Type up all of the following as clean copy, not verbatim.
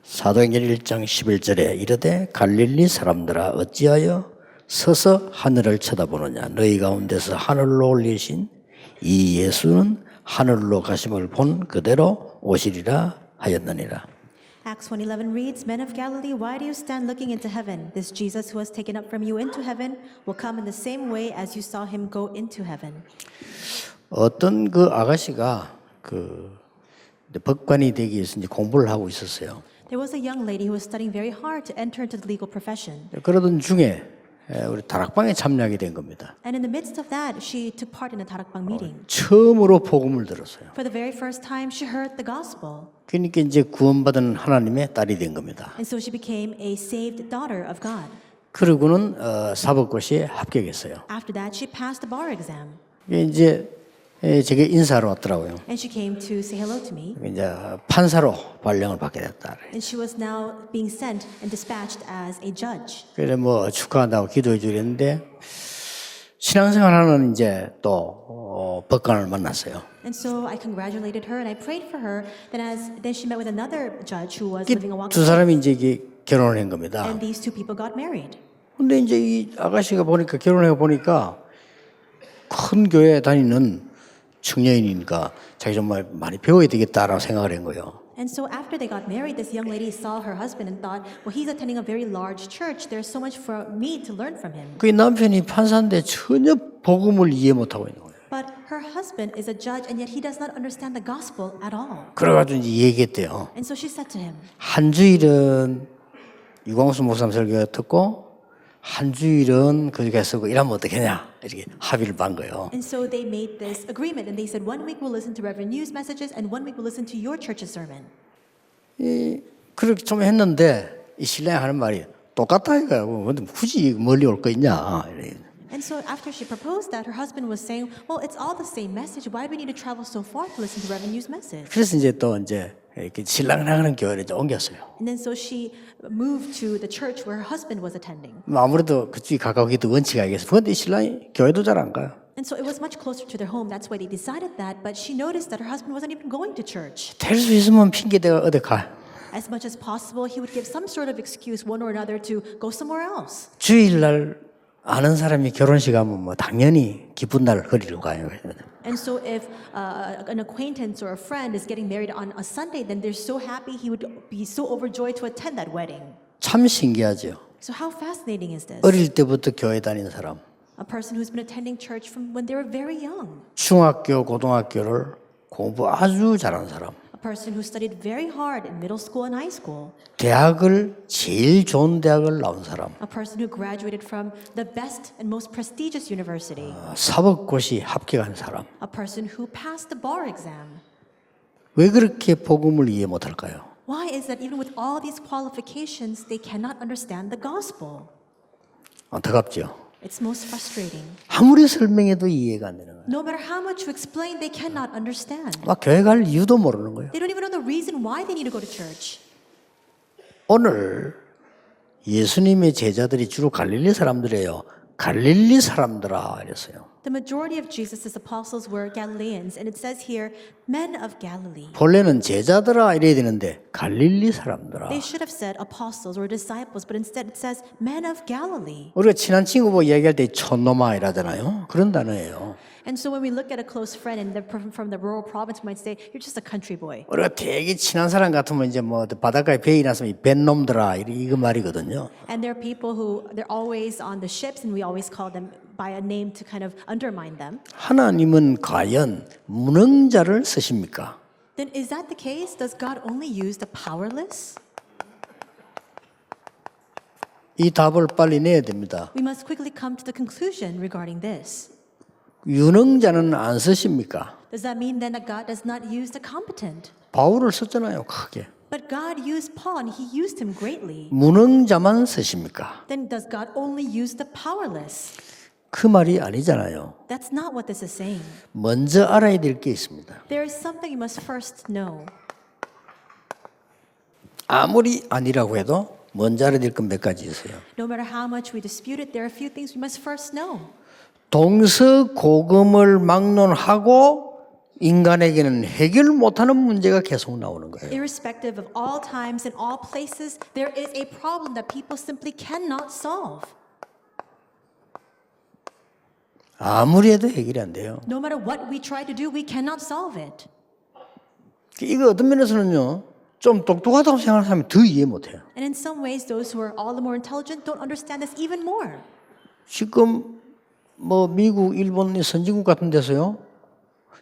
사도행전 1장 11절에 이르되 갈릴리 사람들아 어찌하여 서서 하늘을 쳐다보느냐 너희 가운데서 하늘로 올리신 이 예수는 하늘로 가심을 본 그대로 오시리라 하였느니라. Acts 1:11 reads, Men of Galilee, why do you stand looking into heaven? This Jesus who was taken up from you into heaven will come in the same way as you saw him go into heaven. 어떤 그 아가씨가 법관이 되기 위해서 이제 공부를 하고 있었어요. There was a young lady who was studying very hard to enter into the legal profession. 그러던 중에 우리 다락방에 참여하게 된 겁니다. And in the midst of that, she took part in a 다락방 meeting. 처음으로 복음을 들었어요. For the very first time, she heard the gospel. 그러니까 이제 구원받은 하나님의 딸이 된 겁니다. And so she became a saved daughter of God. 그러고는 사법고시에 합격했어요. After that, she passed the bar exam. 이제 제게 인사하러 왔더라고요. And she came to say hello to me. 이제 판사로 발령을 받게 됐다. And she was now being sent and dispatched as a judge. 그래 뭐 축하한다고 기도해 주랬는데 신앙생활하는 이제 또 법관을 만났어요. And so I congratulated her and I prayed for her. Then she met with another judge who was living a walk. 두 사람이 이제 이게 결혼을 한 겁니다. And these two people got married. 근데 이제 이 아가씨가 보니까 결혼해 보니까 큰 교회 다니는 청년이니까 자기 정말 많이 배워야 되겠다라고 생각을 한 거예요. And so after they got married, this young lady saw her husband and thought, well, he's attending a very large church. There's so much for me to learn from him. 그 남편이 판사인데 전혀 복음을 이해 못하고 있는 거예요. But her husband is a judge and yet he does not understand the gospel at all. 그래가지고 이제 얘기했대요. And so she said to him, 한 주일은 유광수 목사님 설교 듣고 한 주일은 그렇게 쓰고 이러면 어떻겠냐 이렇게 합의를 반 거예요. and so they made this agreement and they said, 1 week we'll listen to Reverend News messages and 1 week we'll listen to your church's sermon. 그렇게 좀 했는데 이 신랑이 하는 말이 똑같다 이거야. 근데 굳이 멀리 올 거 있냐. And so after she proposed that, her husband was saying, well, it's all the same message. Why do we need to travel so far to listen to Reverend News message? 그래서 이제 또 이제 이렇게 신랑 나가는 교회를 이제 옮겼어요. And then so she moved to the church where her husband was attending. 아무래도 그쪽이 가까우기도 원치가 있겠어. 그런데 신랑이 교회도 잘 안 가요. And so it was much closer to their home. That's why they decided that. But she noticed that her husband wasn't even going to church. 될 수 있으면 핑계대가 어디 가. As much as possible, he would give some sort of excuse, one or another, to go somewhere else. 주일날 아는 사람이 결혼식 하면 뭐 당연히 기쁜 날 거리로 가요. And so if an acquaintance or a friend is getting married on a Sunday, then they're so happy he would be so overjoyed to attend that wedding. 참 신기하죠. So how fascinating is this? 어릴 때부터 교회 다니는 사람, A person who's been attending church from when they were very young. 중학교, 고등학교를 공부 아주 잘하는 사람, A person who studied very hard in middle school and high school. 대학을 제일 좋은 대학을 나온 사람, A person who graduated from the best and most prestigious university. 사법고시 합격한 사람. A person who passed the bar exam. 왜 그렇게 복음을 이해 못할까요? Why is that even with all these qualifications, they cannot understand the gospel? 안타깝죠. It's most frustrating. 아무리 설명해도 이해가 안 되는 거예요. No matter how much you explain, they cannot understand. 막 교회 갈 이유도 모르는 거예요. They don't even know the reason why they need to go to church. 오늘 예수님의 제자들이 주로 갈릴리 사람들이에요. 갈릴리 사람들아 이랬어요. The majority of Jesus' apostles were Galileans, and it says here, men of Galilee. 본래는 제자들아 이래야 되는데 갈릴리 사람들아. They should have said apostles or disciples, but instead it says men of Galilee. 우리가 친한 친구 보고 이야기할 때 촌놈아 이러잖아요. 그런 단어예요. And so when we look at a close friend and they're from the rural province, we might say, you're just a country boy. 우리가 되게 친한 사람 같으면 이제 뭐 바닷가에 배이 났으면 이 뱃놈들아 이거 말이거든요. And there are people who, they're always on the ships and we always call them by a name to kind of undermine them. 하나님은 과연 무능자를 쓰십니까? Then is that the case? Does God only use the powerless? 이 답을 빨리 내야 됩니다. We must quickly come to the conclusion regarding this. 유능자는 안 쓰십니까? Does that mean then that God does not use the competent? 바울을 썼잖아요, 크게. But God used Paul and he used him greatly. 무능자만 쓰십니까? Then does God only use the powerless? 그 말이 아니잖아요. That's not what this is saying. 먼저 알아야 될 게 있습니다. There is something you must first know. 아무리 아니라고 해도 먼저 알아야 될 건 몇 가지 있어요. No matter how much we dispute it, there are a few things we must first know. 동서고금을 막론하고 인간에게는 해결 못하는 문제가 계속 나오는 거예요. Irrespective of all times and all places, there is a problem that people simply cannot solve. 아무리 해도 해결이 안 돼요. No matter what we try to do, we cannot solve it. 이거 어떤 면에서는요, 좀 똑똑하다고 생각하는 사람이 더 이해 못해요. And in some ways, those who are all the more intelligent don't understand this even more. 지금 뭐 미국, 일본 선진국 같은 데서요,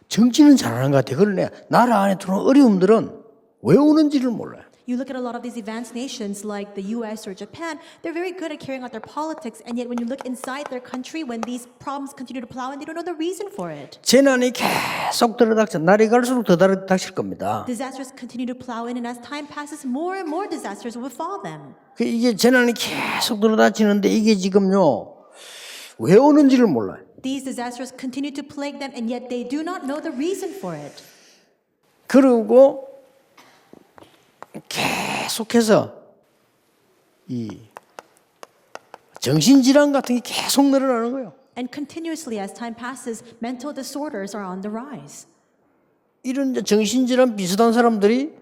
정치는 잘하는 것 같아요. 그런데 나라 안에 들어온 어려움들은 왜 오는지를 몰라요. You look at a lot of these advanced nations like the US or Japan, they're very good at carrying out their politics, and yet when you look inside their country, when these problems continue to plow in, they don't know the reason for it. 재난이 계속 들어닥쳐 날이 갈수록 더 닥칠 겁니다. Disasters continue to plow in, and as time passes, more and more disasters will befall them. 이게 재난이 계속 들어닥치는데 이게 지금요, 왜 오는지를 몰라요. These disasters continue to plague them, and yet they do not know the reason for it. 그리고 계속해서 이 정신질환 같은 게 계속 늘어나는 거예요. And continuously, as time passes, mental disorders are on the rise. 이런 이제 정신질환 비슷한 사람들이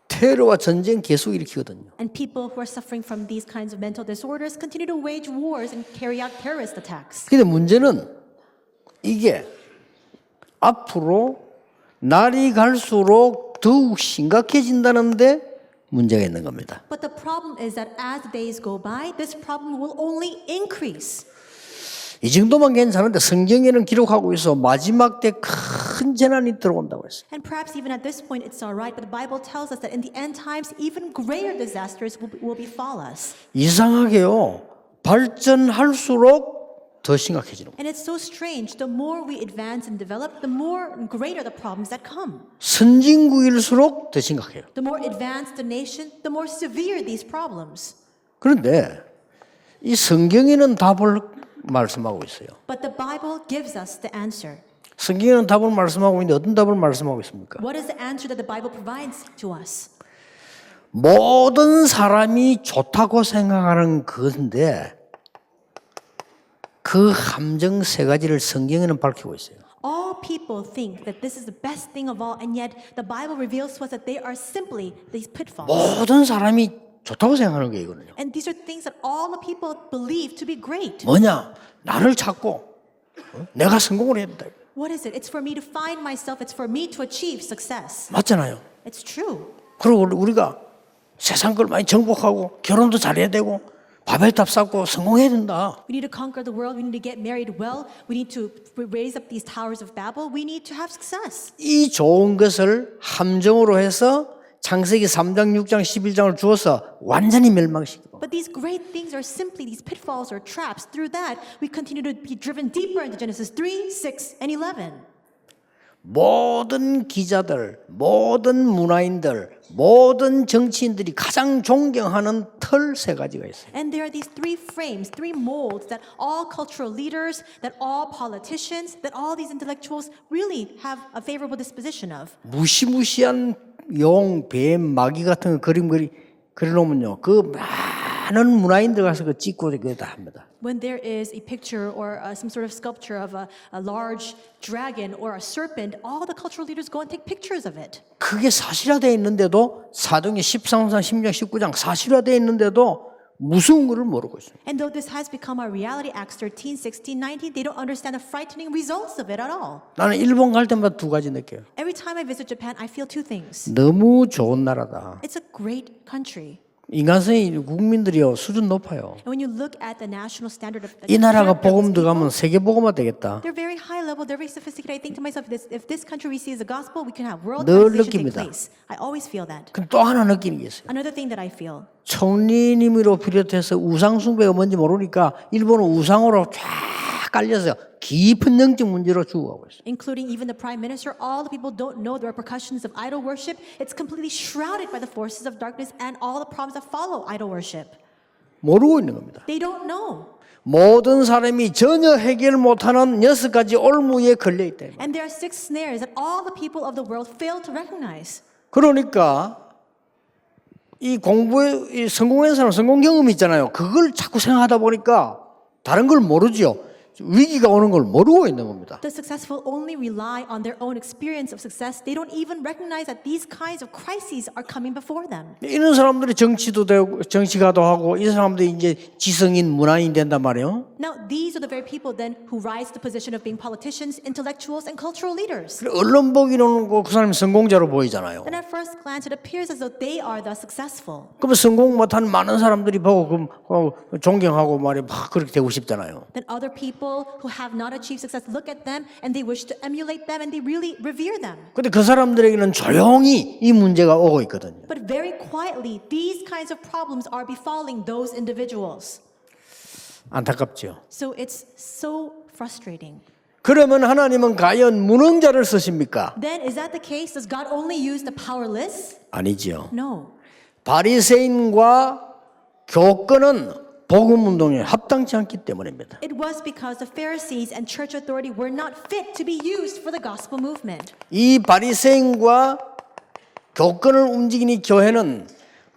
테러와 전쟁 계속 일으키거든요. And people who are suffering from these kinds of mental disorders continue to wage wars and carry out terrorist attacks. 근데 문제는 이게 앞으로 날이 갈수록 더욱 심각해진다는데 문제가 있는 겁니다. But the problem is that as the days go by, this problem will only increase. 이 정도만 괜찮은데 성경에는 기록하고 있어 마지막 때 큰 재난이 들어온다고 했어요. And perhaps even at this point it's all right, but the Bible tells us that in the end times, even greater disasters will befall us. 이상하게요. 발전할수록 더 심각해지는 거예요. And it's so strange. The more we advance and develop, the more greater the problems that come. 선진국일수록 더 심각해요. The more advanced the nation, the more severe these problems. 그런데 이 성경에는 답을 말씀하고 있어요. But the Bible gives us the answer. 성경에는 답을 말씀하고 있는데 어떤 답을 말씀하고 있습니까? What is the answer that the Bible provides to us? 모든 사람이 좋다고 생각하는 것인데 그 함정 세 가지를 성경에는 밝히고 있어요. All people think that this is the best thing of all, and yet the Bible reveals to us that they are simply these pitfalls. 모든 사람이 좋다고 생각하는 게 이거는요. And these are things that all the people believe to be great. 뭐냐? 나를 찾고 내가 성공을 해야 된다. What is it? It's for me to find myself. It's for me to achieve success. 맞잖아요. It's true. 그리고 우리가 세상 걸 많이 정복하고 결혼도 잘해야 되고 바벨탑 쌓고 성공해야 된다. We need to conquer the world. We need to get married well. We need to raise up these towers of Babel. We need to have success. 이 좋은 것을 함정으로 해서 창세기 3장, 6장, 11장을 주어서 완전히 멸망시키고 But these great things are simply these pitfalls or traps. Through that, we continue to be driven deeper into Genesis 3, 6, and 11. 모든 기자들, 모든 문화인들, 모든 정치인들이 가장 존경하는 털 세 가지가 있어요. And there are these three frames, three molds that all cultural leaders, that all politicians, that all these intellectuals really have a favorable disposition of. 무시무시한 용, 뱀, 마귀 같은 거 그려놓으면요. 그 많은 문화인들 가서 그 찍고 그거 다 합니다. When there is a picture or some sort of sculpture of a large dragon or a serpent, all the cultural leaders go and take pictures of it. 그게 사실화되어 있는데도 사도행전 13장, 16장, 19장 사실화되어 있는데도 무서운 것을 모르고 있어요. And though this has become our reality, Acts 13, 16, 19, they don't understand the frightening results of it at all. 나는 일본 갈 때마다 두 가지 느껴요. Every time I visit Japan, I feel two things. 너무 좋은 나라다. It's a great country. 인간성이 국민들이요 수준 높아요. And when you look at the national standard of the 이 나라가 character of 복음 these 들어가면 people, 세계 복음화 되겠다. they're very high level, they're very sophisticated. I think to myself, if this country receives the gospel, we can have world 늘 transition take 느낍니다. place. I always feel that. 그럼 또 하나 느끼는 게 있어요. Another thing that I feel, 총리님으로 비롯해서 우상 숭배가 뭔지 모르니까 일본은 우상으로 쫙 깔려서 깊은 영적 문제로 죽어가고 있어요. including even the prime minister, all the people don't know the repercussions of idol worship. It's completely shrouded by the forces of darkness and all the problems that follow idol worship. 모르고 있는 겁니다. They don't know. 모든 사람이 전혀 해결 못하는 6가지 올무에 걸려 있다. And there are 6 snares that all the people of the world fail to recognize. 그러니까 이 공부에 성공한 사람 성공 경험이 있잖아요. 그걸 자꾸 생각하다 보니까 다른 걸 모르죠. 위기가 오는 걸 모르고 있는 겁니다. The successful only rely on their own experience of success. They don't even recognize that these kinds of crises are coming before them. 이런 사람들이 정치도 되고 정치가도 하고 이 사람들이 이제 지성인 문화인 된단 말이에요. Now, these are the very people then who rise to the position of being politicians, intellectuals, and cultural leaders. 언론 보기로는 그 사람이 성공자로 보이잖아요. And at first glance, it appears as though they are the successful. 그러면 성공 못한 많은 사람들이 보고 존경하고 말이 막 그렇게 되고 싶잖아요. Then other people who have not achieved success look at them and they wish to emulate them and they really revere them. 근데 그 사람들에게는 조용히 이 문제가 오고 있거든요. But very quietly, these kinds of problems are befalling those individuals. 안타깝죠. So it's so frustrating. 그러면 하나님은 과연 무능자를 쓰십니까? Then is that the case? Does God only use the powerless? 아니지요. No. 바리새인과 교권은 복음 운동에 합당치 않기 때문입니다. It was because the Pharisees and church authority were not fit to be used for the gospel movement. 이 바리새인과 교권을 움직이는 교회는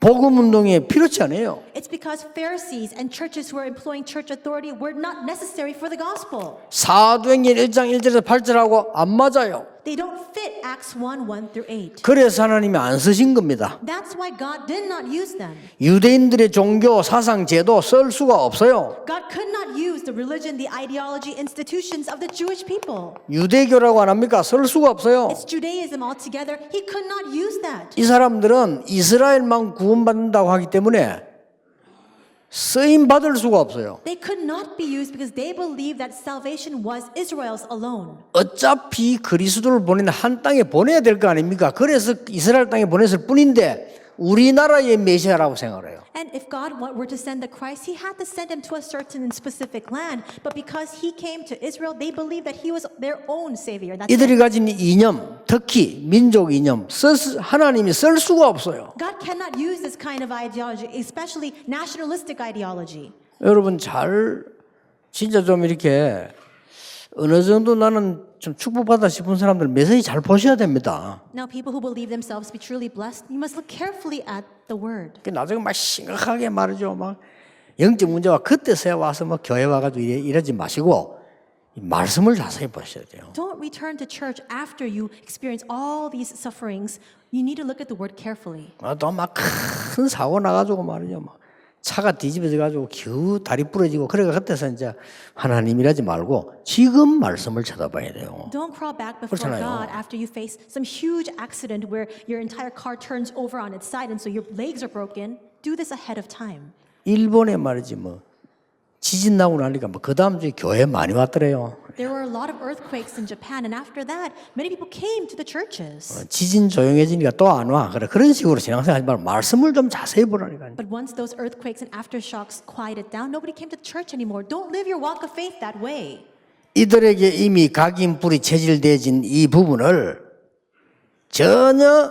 복음 운동에 필요치 않아요. It's because Pharisees and churches who are employing church authority were not necessary for the gospel. 사도행전 1장 1절에서 8절하고 안 맞아요. They don't fit Acts 1 through 8. 그래서 하나님이 안 쓰신 겁니다. That's why God did not use them. 유대인들의 종교, 사상, 제도 쓸 수가 없어요. God could not use the religion, the ideology, institutions of the Jewish people. 유대교라고 안 합니까? 쓸 수가 없어요. It's Judaism altogether. He could not use that. 이 사람들은 이스라엘만 구원받는다고 하기 때문에 쓰임 받을 수가 없어요. They could not be used because they believed that salvation was Israel's alone. 어차피 그리스도를 보내는 한 땅에 보내야 될 거 아닙니까? 그래서 이스라엘 땅에 보냈을 뿐인데 우리나라의 메시아라고 생각해요. And if God were to send the Christ, He had to send him to a certain and specific land. But because He came to Israel, they believed that He was their own Savior. That's 이들이 it. 가진 이념, 특히 민족 이념, 하나님이 쓸 수가 없어요. God cannot use this kind of ideology, especially nationalistic ideology. 여러분 진짜 좀 이렇게 어느 정도 나는 좀 축복받다 싶은 사람들 메시지 잘 보셔야 됩니다. Now, people who believe themselves to be truly blessed, you must look carefully at the word. 나중에 막 심각하게 말이죠. 막 영적 문제와 그때서야 와서 뭐 교회 와가지고 이러지 마시고 이 말씀을 자세히 보셔야 돼요. Don't return to church after you experience all these sufferings. You need to look at the word carefully. 또 막 큰 사고 나가지고 말이죠. 막 차가 뒤집어져가지고 겨우 다리 부러지고 그래가 그때서 이제 하나님 이러지 말고 지금 말씀을 쳐다봐야 돼요. Don't crawl back before 그렇잖아요. God after you face some huge accident where your entire car turns over on its side and so your legs are broken. Do this ahead of time. 일본에 말이지 뭐 지진 나고 나니까 뭐 그 다음 주에 교회 많이 왔더래요. There were a lot of earthquakes in Japan, and after that, many people came to the churches. 지진 조용해지니까 또 안 와. 그래 그런 식으로 신앙생활하지 말고 말씀을 좀 자세히 보라니까요. But once those earthquakes and aftershocks quieted down, nobody came to the church anymore. Don't live your walk of faith that way. 이들에게 이미 각인뿔이 체질되어진 이 부분을 전혀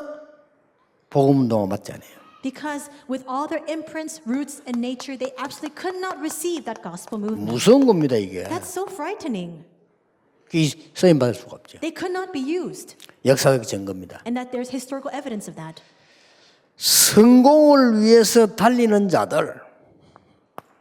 복음운동은 맞지 않아요. Because with all their imprints, roots, and nature, they absolutely could not receive that gospel movement. 무서운 겁니다 이게. That's so frightening. 쓰임 받을 수가 없죠. They could not be used. 역사적 증거입니다. And that there's historical evidence of that. 성공을 위해서 달리는 자들,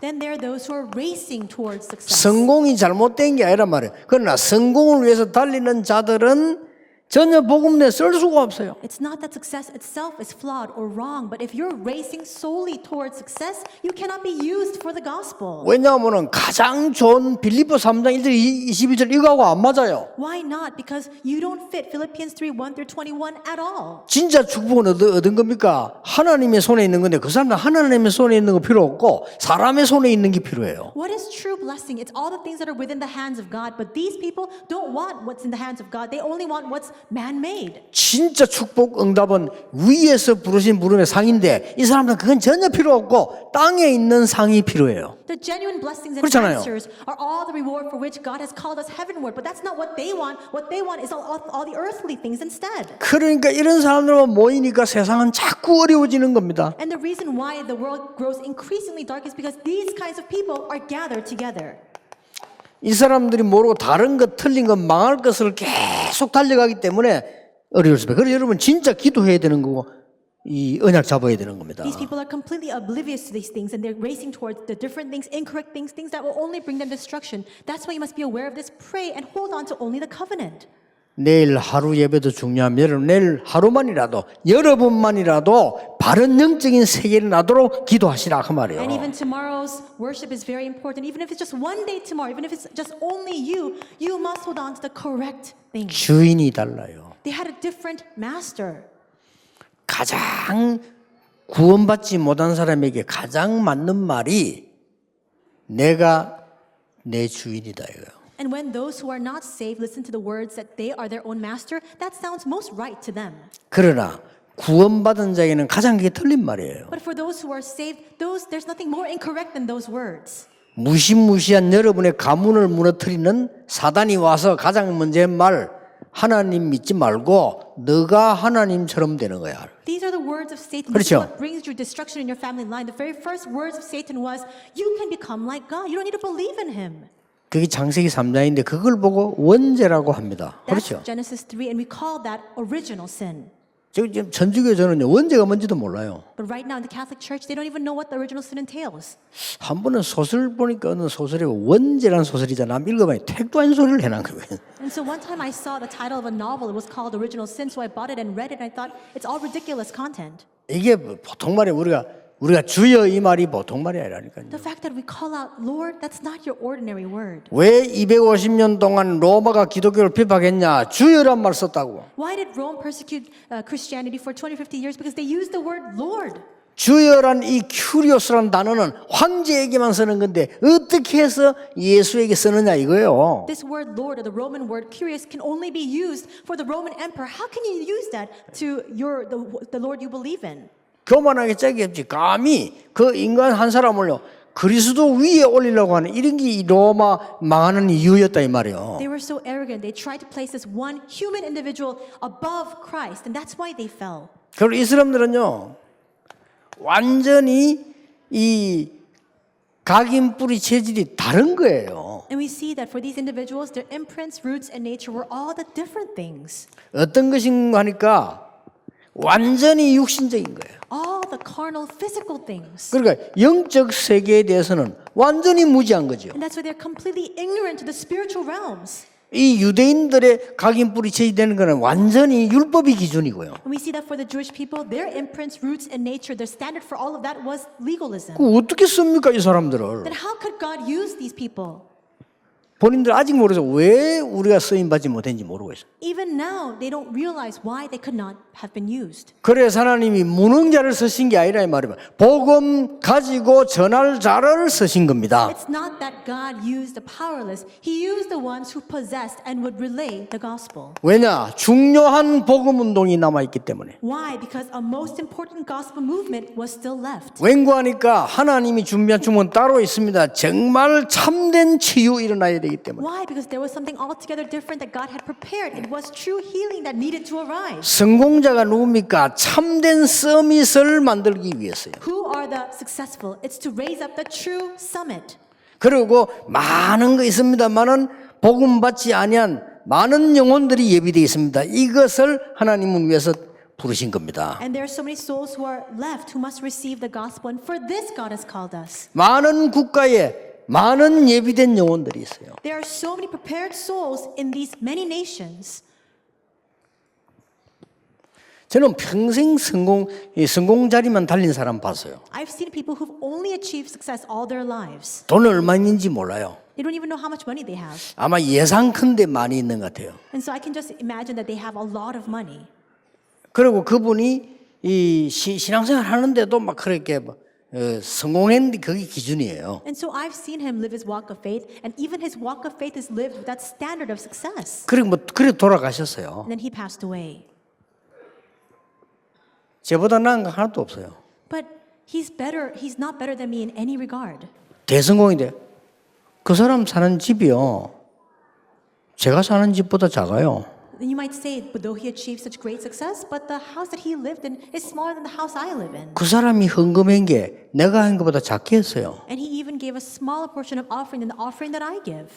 Then there are those who are racing towards success. 성공이 잘못된 게 아니란 말이에요. 그러나 성공을 위해서 달리는 자들은 전혀 복음 내 쓸 수가 없어요. It's not that success itself is flawed or wrong, but if you're racing solely towards success, you cannot be used for the gospel. 왜냐하면 가장 좋은 빌립보 3장 1절 22절 이거하고 안 맞아요. Why not? Because you don't fit Philippians 3:1 through 21 at all. 진짜 축복은 얻은 겁니까? 하나님의 손에 있는 건데 그 사람은 하나님의 손에 있는 거 필요 없고 사람의 손에 있는 게 필요해요. What is true blessing? It's all the things that are within the hands of God, but these people don't want what's in the hands of God. They only want what's man-made. 진짜 축복 응답은 위에서 부르신 부름의 상인데 이 사람들은 그건 전혀 필요 없고 땅에 있는 상이 필요해요. The genuine blessings and 그렇잖아요. answers are all the reward for which God has called us heavenward, but that's not what they want. What they want is all the earthly things instead. 그러니까 이런 사람들만 모이니까 세상은 자꾸 어려워지는 겁니다. And the reason why the world grows increasingly dark is because these kinds of people are gathered together. 이 사람들이 모르고 다른 것 틀린 것 망할 것을 계속 달려가기 때문에 어려울 수밖에. 그래서 여러분 진짜 기도해야 되는 거고 이 언약 잡아야 되는 겁니다. These people are completely oblivious to these things and they're racing towards the different things, incorrect things, things that will only bring them destruction. That's why you must be aware of this. Pray and hold on to only the covenant. 내일 하루 예배도 중요합니다. 여러분 내일 하루만이라도 여러분만이라도 바른 영적인 세계를 나도록 기도하시라 그 말이에요. And even tomorrow's worship is very important. Even if it's just one day tomorrow, even if it's just only you, you must hold on to the correct things. 주인이 달라요. They had a different master. 가장 구원받지 못한 사람에게 가장 맞는 말이 내가 내 주인이다 이거예요. And when those who are not saved listen to the words that they are their own master, that sounds most right to them. 그러나 구원받은 자에게는 가장 그게 틀린 말이에요. But for those who are saved, there's nothing more incorrect than those words. 무시무시한 여러분의 가문을 무너뜨리는 사단이 와서 가장 먼저 말 하나님 믿지 말고 너가 하나님처럼 되는 거야. These are the words of Satan. 그렇죠. This is what brings you destruction in your family line. The very first words of Satan was, you can become like God. You don't need to believe in him. 그게 창세기 3장인데 그걸 보고 원죄라고 합니다. That's 그렇죠. Genesis 3, and we call that original sin. 지금 천주교 저는요 원죄가 뭔지도 몰라요. But right now in the Catholic Church, they don't even know what the original sin entails. 한 번은 소설 보니까 어느 소설에 원죄라는 소설이잖아. 한번 읽어봐요. 택도 아닌 소리를 해놓은 거예요. And so one time I saw the title of a novel. It was called Original Sin, so I bought it and read it, and I thought, it's all ridiculous content. 이게 보통 말이 우리가 주여 이 말이 보통 말이 아니라니까요. The fact that we call out, Lord, that's not your ordinary word. 왜 250년 동안 로마가 기독교를 비박했냐? 주여란 말 썼다고. Why did Rome persecute Christianity for 250 years? Because they used the word Lord. 주여란 이 큐리오스라는 단어는 황제에게만 쓰는 건데 어떻게 해서 예수에게 쓰느냐 이거예요. This word Lord, or the Roman word curious, can only be used for the Roman emperor. How can you use that to the Lord you believe in? 교만하게 짝이 없지. 감히 그 인간 한 사람을요 그리스도 위에 올리려고 하는 이런 게 이 로마 망하는 이유였다 이 말이에요. They were so arrogant. They tried to place this one human individual above Christ, and that's why they fell. 그리고 이 사람들은요 완전히 이 각인 뿌리 체질이 다른 거예요. And we see that for these individuals, their imprints, roots, and nature were all the different things. 어떤 것인가 하니까 완전히 육신적인 거예요. All the carnal, physical things. 그러니까 영적 세계에 대해서는 완전히 무지한 거죠. And that's why they're completely ignorant to the spiritual realms. 이 유대인들의 각인 뿌리 체질되는 거는 완전히 율법이 기준이고요. And we see that for the Jewish people, their imprints, roots, and nature, their standard for all of that was legalism. 그 어떻게 씁니까 이 사람들을? Then how could God use these people? 본인들 아직 모르죠. 왜 우리가 쓰임 받지 못했는지 모르고 있어요. Even now, they don't realize why they could not have been used. 그래서 하나님이 무능자를 쓰신 게 아니라 이 말이에요. 복음 가지고 전할 자를 쓰신 겁니다. It's not that God used the powerless. He used the ones who possessed and would relay the gospel. 왜냐? 중요한 복음 운동이 남아있기 때문에. Why? Because a most important gospel movement was still left. 왠고하니까 하나님이 준비한 주문 따로 있습니다. 정말 참된 치유 일어나야 되기 때문에. Why? Because there was something altogether different that God had prepared. It was true healing that needed to arise. 성공자가 누굽니까? 참된 서밋을 만들기 위해서요. Who are the successful? It's to raise up the true summit. 그리고 많은 거 있습니다만은 복음 받지 아니한 많은 영혼들이 예비되어 있습니다. 이것을 하나님은 위해서 부르신 겁니다. And there are so many souls who are left who must receive the gospel. And for this God has called us. 많은 국가에 많은 예비된 영혼들이 있어요. There are so many prepared souls in these many nations. 저는 평생 성공 자리만 달린 사람 봤어요. I've seen people who've only achieved success all their lives. 돈 얼마 있는지 몰라요. They don't even know how much money they have. 아마 예상 큰데 많이 있는 것 같아요. And so I can just imagine that they have a lot of money. 그리고 그분이 이 신앙생활 하는데도 막 그렇게 성공했는데 그게 기준이에요. And so I've seen him live his walk of faith, and even his walk of faith is lived with that standard of success. 그리고 그래 돌아가셨어요. And then he passed away. 저보다 나은 거 하나도 없어요. But he's not better than me in any regard. 대성공인데 그 사람 사는 집이요. 제가 사는 집보다 작아요. And you might say, but though he achieved such great success, but the house that he lived in is smaller than the house I live in. 그 사람이 헌금한 게 내가 한 것보다 작게 했어요. And he even gave a smaller portion of offering than the offering that I give.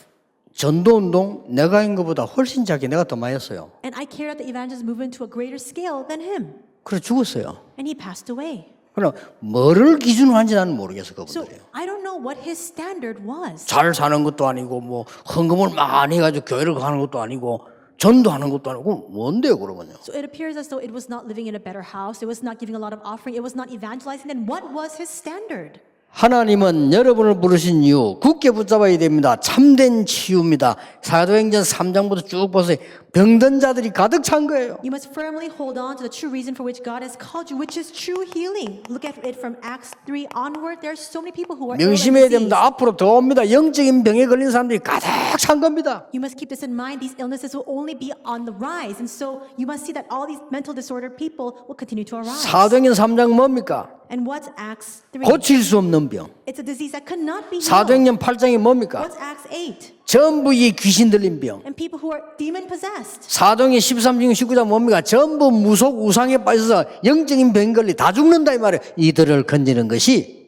전도운동 내가 한 것보다 훨씬 작게 내가 더 많이 했어요. And I carried out the evangelism movement to a greater scale than him. 그래 죽었어요. and he passed away. 그럼 뭐를 기준으로 한지 나는 모르겠어 So 그분들이요. I don't know what his standard was. 잘 사는 것도 아니고 뭐 헌금을 많이 해가지고 교회를 가는 것도 아니고 전도하는 것도 아니고 뭔데요 그러면요? So it appears as though it was not living in a better house. It was not giving a lot of offering. It was not evangelizing. Then what was his standard? 하나님은 여러분을 부르신 이유 굳게 붙잡아야 됩니다. 참된 치유입니다. 사도행전 3장부터 쭉 보세요. 병든 자들이 가득 찬 거예요. You must firmly hold on to the true reason for which God has called you, which is true healing. Look at it from Acts 3 onward. There are so many people who are ill and 명심해야 diseased. 됩니다. 앞으로 더 옵니다. 영적인 병에 걸린 사람들이 가득 찬 겁니다. You must keep this in mind. These illnesses will only be on the rise. And so you must see that all these mental disordered people will continue to arise. 사도행전 3장 뭡니까? And what's Acts 3? 고칠 수 없는 병. It's a disease that could not be healed. 사도행전 8장이 뭡니까? What's Acts 8? 전부 이 귀신 들린 병. And people who are demon possessed. 사도행전 13장 19장 뭡니까? 전부 무속 우상에 빠져서 영적인 병 걸리 다 죽는다 이 말이에요. 이들을 건지는 것이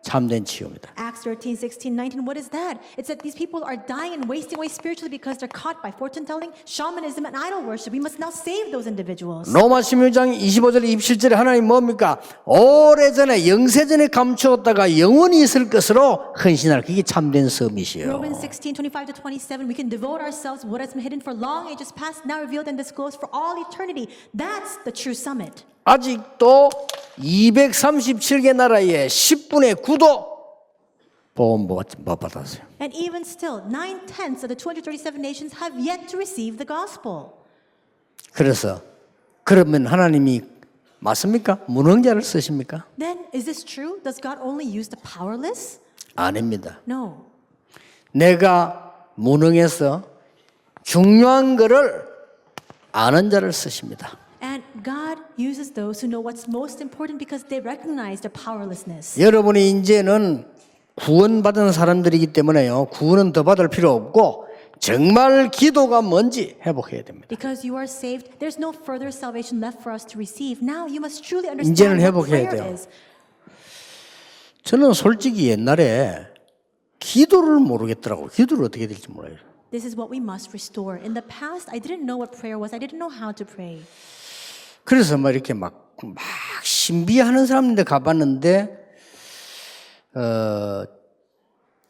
참된 치유입니다. Acts 13, 16, 19, what is that? It's that these people are dying and wasting away spiritually because they're caught by fortune telling, shamanism, and idol worship. We must now save those individuals. 로마 16장 25절 27절에 하나님 뭡니까? 오래전에 영세전에 감추었다가 영원히 있을 것으로 헌신할 그게 참된 섬이시요. Romans 16, 25 to 27, we can devote ourselves to what has been hidden for long ages past, now revealed and disclosed for all eternity. That's the true summit. 아직도 237개 나라의 10분의 9도 보험 못 받았어요. And even still, 9/10 of the 237 nations have yet to receive the gospel. 그래서 그러면 하나님이 맞습니까? 무능자를 쓰십니까? Then, is this true? Does God only use the powerless? 아닙니다. No. 내가 무능해서 중요한 거를 아는 자를 쓰십니다. And God uses those who know what's most important because they recognize their powerlessness. 여러분이 이제는 구원받은 사람들이기 때문에요. 구원은 더 받을 필요 없고 정말 기도가 뭔지 회복해야 됩니다. Because you are saved, there's no further salvation left for us to receive. Now you must truly 이제는 understand what 회복해야 prayer 돼요. is. 저는 솔직히 옛날에 기도를 모르겠더라고요. 기도를 어떻게 될지 몰라요. This is what we must restore. In the past, I didn't know what prayer was. I didn't know how to pray. 그래서 막 이렇게 막 신비하는 사람들 가봤는데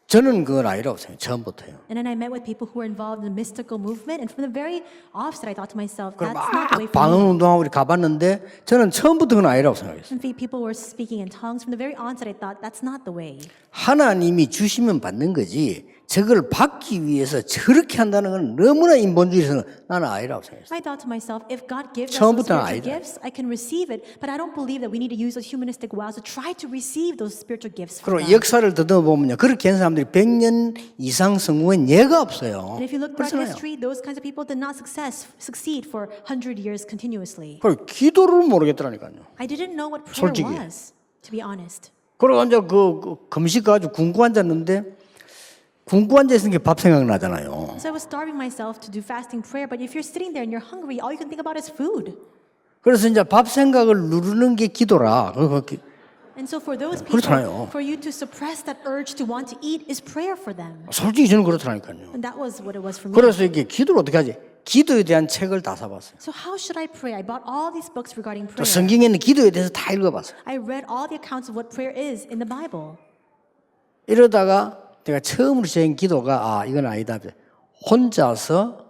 저는 그건 아니라고 생각해요. 처음부터요. And then I met with people who were involved in the mystical movement, and from the very offset, I thought to myself, 그럼 that's not the way 막 for me. 방언운동하고 이렇게 가봤는데 저는 처음부터 그건 아니라고 생각했어요. And people were speaking in tongues. From the very onset, I thought that's not the way. 하나님이 주시면 받는 거지 저걸 받기 위해서 저렇게 한다는 건 너무나 인본주의에서는 나는 아니라고 생각했어요. I thought to myself, if God gives us those 처음부터는 spiritual 아니다. gifts, I can receive it. But I don't believe that we need to use those humanistic wiles to try to receive those spiritual gifts from 그리고 God. 역사를 더듬어보면요. 그렇게 한 사람들이 100년 이상 성공한 예가 없어요. And if you look back 그렇잖아요. history, those kinds of people did not succeed for 100 years continuously. 그리고 기도를 모르겠더라니까요. I didn't know what prayer 솔직히. was, to be honest. 그리고 이제 그 금식 가지고 굶고 앉았는데 굶고 앉아 있는 게 밥 생각나잖아요. So I was starving myself to do fasting prayer, but if you're sitting there and you're hungry, all you can think about is food. 그래서 이제 밥 생각을 누르는 게 기도라. And so for those people, 그렇잖아요. for you to suppress that urge to want to eat is prayer for them. 솔직히 저는 그렇더라니까요. And that was what it was for me. 그래서 이게 기도를 어떻게 하지? 기도에 대한 책을 다 사봤어요. So how should I pray? I bought all these books regarding 또 prayer. 성경에 있는 기도에 대해서 다 읽어봤어요. I read all the accounts of what prayer is in the Bible. 이러다가 내가 처음으로 시작한 기도가 이건 아니다. 혼자서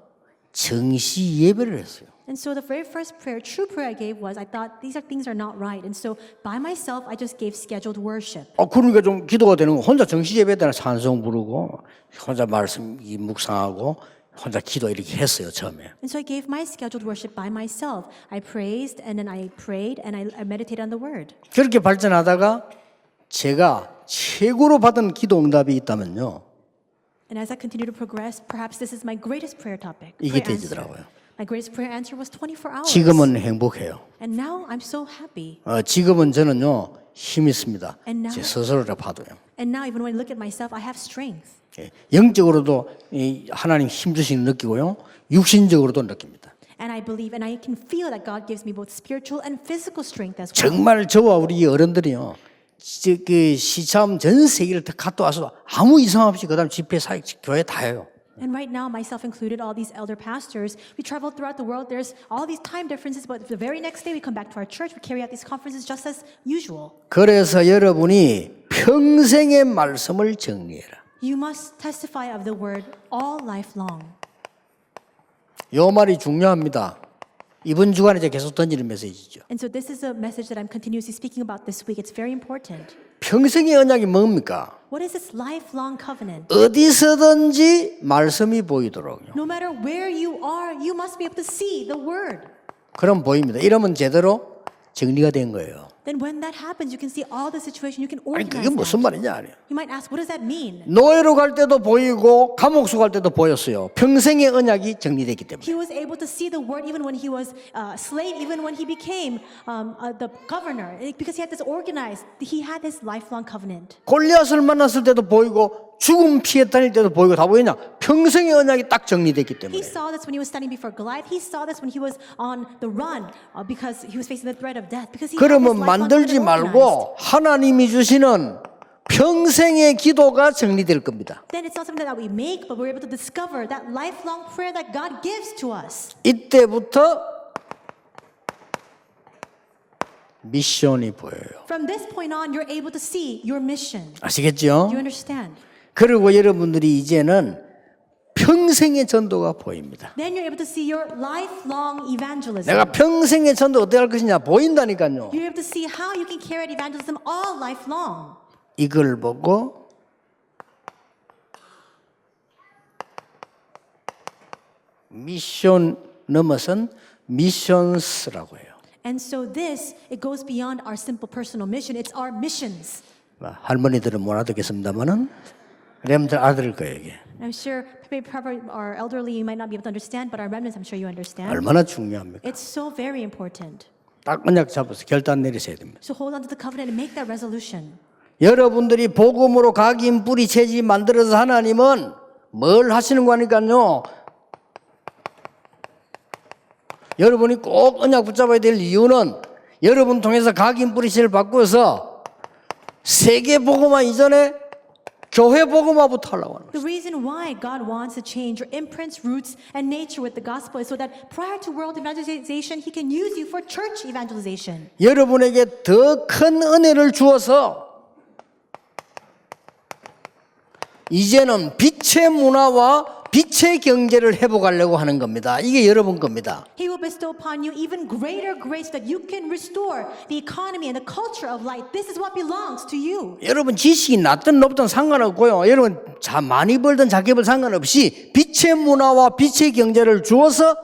정시 예배를 했어요. And so the very first prayer, true prayer I gave was, I thought these things are not right. And so by myself, I just gave scheduled worship. 그러니까 좀 기도가 되는 거. 혼자 정시 예배 때는 찬송 부르고 혼자 말씀 묵상하고 혼자 기도 이렇게 했어요 처음에. And so I gave my scheduled worship by myself. I praised and then I prayed and I meditated on the word. 그렇게 발전하다가 제가 최고로 받은 기도 응답이 있다면요. And as I continue to progress, perhaps this is my greatest prayer topic. 이게 prayer answer. 되더라고요. My greatest prayer answer was 24 hours. 지금은 행복해요. And now I'm so happy. 지금은 저는요 힘 있습니다. And now- 제 스스로를 봐도요. And now even when I look at myself, I have strength. 영적으로도 이 하나님 힘 주시는 느끼고요. 육신적으로도 느낍니다. And I believe and I can feel that God gives me both spiritual and physical strength as well. 정말 저와 우리 어른들이요. 그 시참 전 세계를 다 갔다 와서도 아무 이상 없이 그다음 집회 사역 교회 다 해요. And right now, myself included, all these elder pastors, we travel throughout the world. There's all these time differences, but the very next day we come back to our church, we carry out these conferences just as usual. 그래서 여러분이 평생의 말씀을 정리해라. You must testify of the word all life long. 요 말이 중요합니다. 이번 주간에 제가 계속 던지는 메시지죠. And so this is a message that I'm continuously speaking about this week. It's very important. 평생의 언약이 뭡니까? What is this lifelong covenant? 어디서든지 말씀이 보이도록요. No matter where you are, you must be able to see the word. 그럼 보입니다. 이러면 제대로 정리가 된 거예요. Then when that happens, you can see all the situation. You can 아니 organize 그게 무슨 that. 말이냐 아니에요. You might ask, what does that mean? 노예로 갈 때도 보이고 감옥수 갈 때도 보였어요. 평생의 언약이 정리됐기 때문에. He was able to see the word even when he was a slave, even when he became the governor, because he had this organized. He had this lifelong covenant. 골리앗을 만났을 때도 보이고 죽음 피해 다닐 때도 보이고 다 보이냐? 평생의 언약이 딱 정리됐기 때문에. He saw this when he was standing before Goliath. He saw this when he was on the run because he was facing the threat of death. Because he had this 그러면 lifelong 만들지 covenant organized. 말고 하나님이 주시는 평생의 기도가 정리될 겁니다. Then it's not something that we make, but we're able to discover that lifelong prayer that God gives to us. 이때부터 미션이 보여요. From this point on, you're able to see your mission. 아시겠죠? You understand? 그리고 여러분들이 이제는 평생의 전도가 보입니다. Then you're able to see your lifelong evangelism. 내가 평생의 전도 어떻게 할 것이냐 보인다니까요. You're able to see how you can carry out evangelism all life long. 이걸 보고 미션 넘어선 미션스라고 해요. And so this, it goes beyond our simple personal mission. It's our missions. 할머니들은 못 알아듣겠습니다만은 여러분들 알아들을 거예요 이게. I'm sure probably our elderly, you might not be able to understand, but our remnants, I'm sure you understand. 얼마나 중요합니까? It's so very important. 딱 언약 잡아서 결단 내리셔야 됩니다. So hold on to the covenant and make that resolution. 여러분들이 복음으로 각인 뿌리 채지 만들어서 하나님은 뭘 하시는 거니까요. 여러분이 꼭 언약 붙잡아야 될 이유는 여러분 통해서 각인 뿌리씨를 바꾸어서 세계 복음화 이전에 교회 복음화부터 하려고 하는 거예요. The reason why God wants to change your imprints, roots, and nature with the gospel is so that prior to world evangelization, He can use you for church evangelization. 여러분에게 더 큰 은혜를 주어서 이제는 빛의 문화와 빛의 경제를 회복하려고 하는 겁니다. 이게 여러분 겁니다. He will bestow upon you even greater grace that you can restore the economy and the culture of light. This is what belongs to you. 여러분 지식이 낮든 높든 상관없고요. 여러분 많이 벌든 작게 벌든 상관없이 빛의 문화와 빛의 경제를 주어서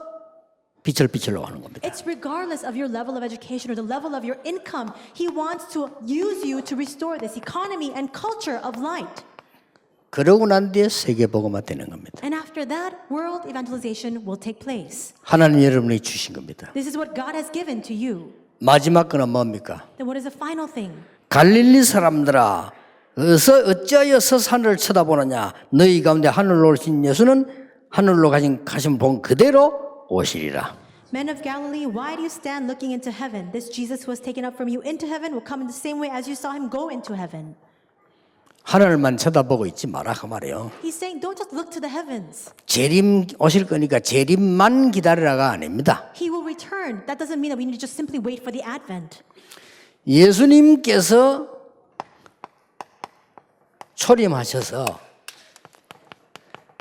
빛을 비추려고 하는 겁니다. It's regardless of your level of education or the level of your income. He wants to use you to restore this economy and culture of light. 그러고 난 뒤에 세계 복음화 되는 겁니다. And after that, world evangelization will take place. 하나님 여러분이 주신 겁니다. This is what God has given to you. 마지막 거는 뭡니까? Then what is the final thing? 갈릴리 사람들아 어찌하여 서산을 쳐다보느냐 너희 가운데 하늘로 오신 예수는 하늘로 가신 본 그대로 오시리라. Men of Galilee, why do you stand looking into heaven? This Jesus who was taken up from you into heaven will come in the same way as you saw him go into heaven. 하늘만 쳐다보고 있지 마라 그 말이에요. He's saying, don't just look to the heavens. 재림 오실 거니까 재림만 기다리라가 아닙니다. He will return. That doesn't mean that we need to just simply wait for the advent. 예수님께서 초림하셔서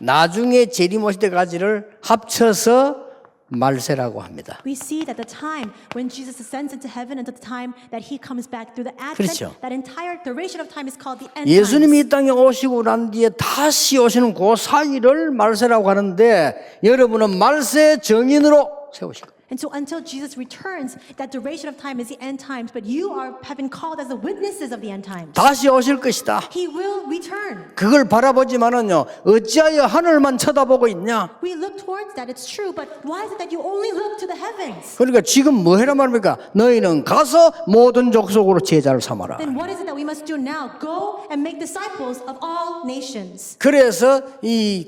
나중에 재림 오실 때까지를 합쳐서 말세라고 합니다. We see that the time when Jesus ascends into heaven and the time that he comes back through the advent, 그렇죠. that entire duration of time is called the end 예수님이 이 times. 땅에 오시고 난 뒤에 다시 오시는 그 사이를 말세라고 하는데 여러분은 말세 정인으로 세우실 겁니다. And so until Jesus returns, that duration of time is the end times, but you have been called as the witnesses of the end times. 다시 오실 것이다. He will return. 그걸 바라보지만은요 어찌하여 하늘만 쳐다보고 있냐? We look towards that, it's true, but why is it that you only look to the heavens? 그러니까 지금 뭐 해라 말입니까? 너희는 가서 모든 족속으로 제자를 삼아라. Then what is it that we must do now? Go and make disciples of all nations. 그래서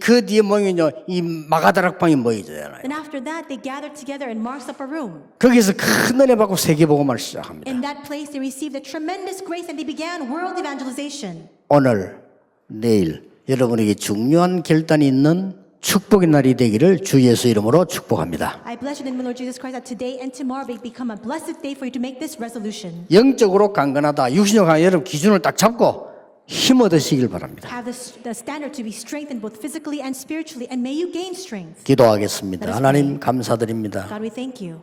그 뒤에 모이면요 이 마가다락방이 모이잖아요. And after that, they gathered together in Mark's upper room. 거기서 큰 은혜 받고 세계복음을 시작합니다. In that place, they received a tremendous grace and they began world evangelization. 오늘 내일 여러분에게 중요한 결단이 있는 축복의 날이 되기를 주 예수 이름으로 축복합니다. I bless you in the name of Lord Jesus Christ that today and tomorrow may become a blessed day for you to make this resolution. 영적으로 강건하다. 육신적으로 강한 여러분 기준을 딱 잡고 힘 얻으시길 바랍니다. Have the standard to be strengthened both physically and spiritually, and may you gain strength. 기도하겠습니다. 하나님 감사드립니다. God, we thank you.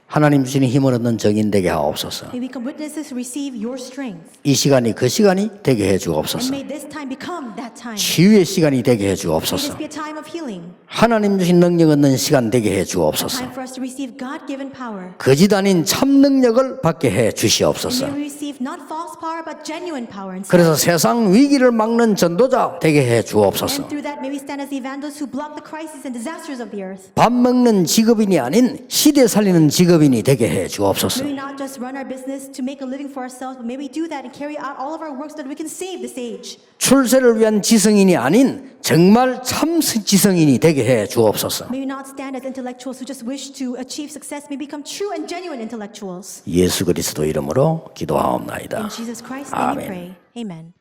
하나님 주시는 힘을 얻는 정인 되게 하옵소서. May we become witnesses to receive your strength. 이 시간이 그 시간이 되게 해 And 주옵소서. may this time become that time. 치유의 시간이 되게 해 May this 주옵소서. be a time of healing. 하나님 주신 능력 얻는 시간 되게 해 A 주옵소서. time for us to receive God-given power. 거짓 아닌 참 능력을 받게 해 And 주시옵소서. may we receive not false power but genuine power instead. 그래서 세상 위기를 막는 전도자 되게 해 주옵소서. And through that may we stand as evangelists who block the crises and disasters of the earth. 밥 먹는 직업인이 아닌 시대 살리는 직업인이 되게 해 주옵소서. May we not just run our business to make a living for ourselves, but may we do that and carry out all of our works so that we can save this age. 출세를 위한 지성인이 아닌 정말 참 지성인이 되게 해 주옵소서. May we not stand as intellectuals who just wish to achieve success, may become true and genuine intellectuals. 예수 그리스도 이름으로 기도하옵나이다. In Jesus Christ's name we 아멘. pray. Amen.